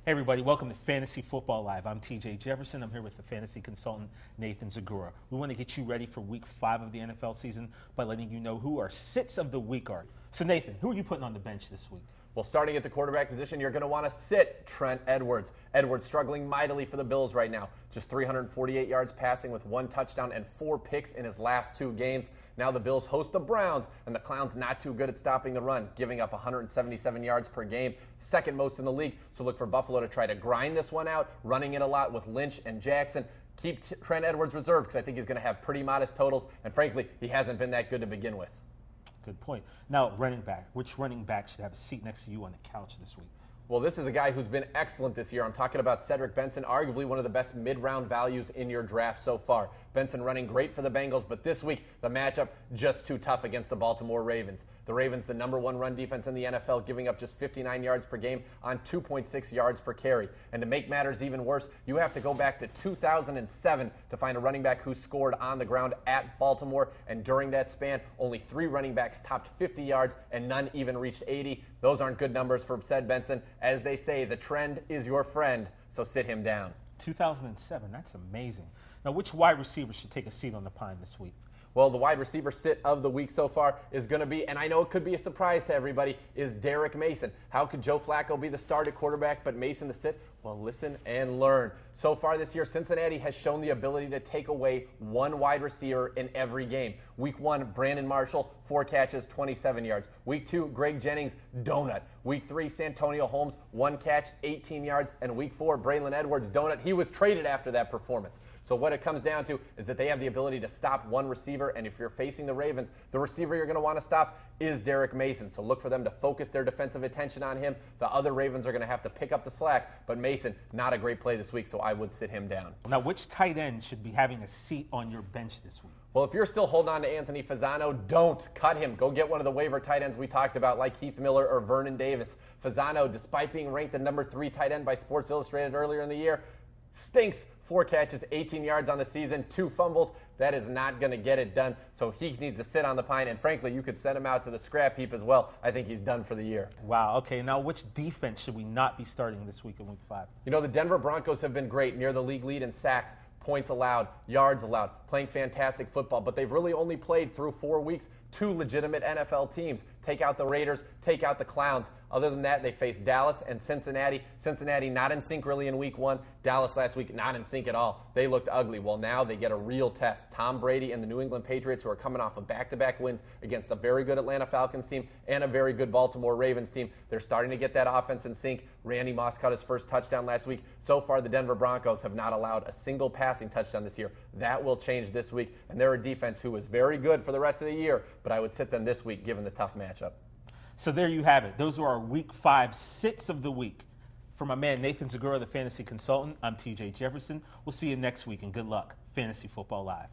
Hey everybody, welcome to Fantasy Football Live. I'm TJ Jefferson. I'm here with the fantasy consultant Nathan Zagura. We want to get you ready for week 5 of the NFL season by letting you know who our sits of the week are. So Nathan, who are you putting on the bench this week? Well, starting at the quarterback position, you're going to want to sit Trent Edwards. Edwards struggling mightily for the Bills right now. Just 348 yards passing with 1 touchdown and 4 picks in his last 2 games. Now the Bills host the Browns, and the Clowns not too good at stopping the run, giving up 177 yards per game, second most in the league. So look for Buffalo to try to grind this one out, running it a lot with Lynch and Jackson. Keep Trent Edwards reserved because I think he's going to have pretty modest totals, and frankly, he hasn't been that good to begin with. Good point. Now, running back. Which running back should have a seat next to you on the couch this week? Well, this is a guy who's been excellent this year. I'm talking about Cedric Benson, arguably one of the best mid-round values in your draft so far. Benson running great for the Bengals, but this week, the matchup just too tough against the Baltimore Ravens. The Ravens, the #1 run defense in the NFL, giving up just 59 yards per game on 2.6 yards per carry. And to make matters even worse, you have to go back to 2007 to find a running back who scored on the ground at Baltimore. And during that span, only 3 running backs topped 50 yards and none even reached 80. Those aren't good numbers for Ced Benson. As they say, the trend is your friend, so sit him down. 2007, that's amazing. Now, which wide receiver should take a seat on the pine this week? Well, the wide receiver sit of the week so far is going to be, and I know it could be a surprise to everybody, is Derek Mason. How could Joe Flacco be the starter quarterback but Mason the sit? Well, listen and learn. So far this year, Cincinnati has shown the ability to take away 1 wide receiver in every game. Week 1, Brandon Marshall, 4 catches, 27 yards. Week 2, Greg Jennings, donut. Week 3, Santonio Holmes, 1 catch, 18 yards. And Week 4, Braylon Edwards, donut. He was traded after that performance. So what it comes down to is that they have the ability to stop 1 receiver, and if you're facing the Ravens, the receiver you're going to want to stop is Derek Mason. So look for them to focus their defensive attention on him. The other Ravens are going to have to pick up the slack, but Mason, not a great play this week, so I would sit him down. Now, which tight end should be having a seat on your bench this week? Well, if you're still holding on to Anthony Fasano, don't cut him. Go get one of the waiver tight ends we talked about, like Keith Miller or Vernon Davis. Fasano, despite being ranked the #3 tight end by Sports Illustrated earlier in the year, stinks. 4 catches, 18 yards on the season, 2 fumbles. That is not going to get it done. So he needs to sit on the pine. And frankly, you could send him out to the scrap heap as well. I think he's done for the year. Wow. Okay. Now, which defense should we not be starting this week in week 5? You know, the Denver Broncos have been great, near the league lead in sacks, points allowed, yards allowed, playing fantastic football. But they've really only played through 4 weeks 2 legitimate NFL teams. Take out the Raiders, take out the Clowns. Other than that, they face Dallas and Cincinnati. Cincinnati not in sync really in week 1. Dallas last week not in sync at all. They looked ugly. Well, now they get a real test. Tom Brady and the New England Patriots, who are coming off of back-to-back wins against a very good Atlanta Falcons team and a very good Baltimore Ravens team. They're starting to get that offense in sync. Randy Moss caught his first touchdown last week. So far, the Denver Broncos have not allowed a single passing touchdown this year. That will change this week. And they're a defense who is very good for the rest of the year, but I would sit them this week given the tough matchup. So there you have it. Those are our week 5 sits of the week. For my man Nathan Zagura, the fantasy consultant, I'm TJ Jefferson. We'll see you next week, and good luck. Fantasy Football Live.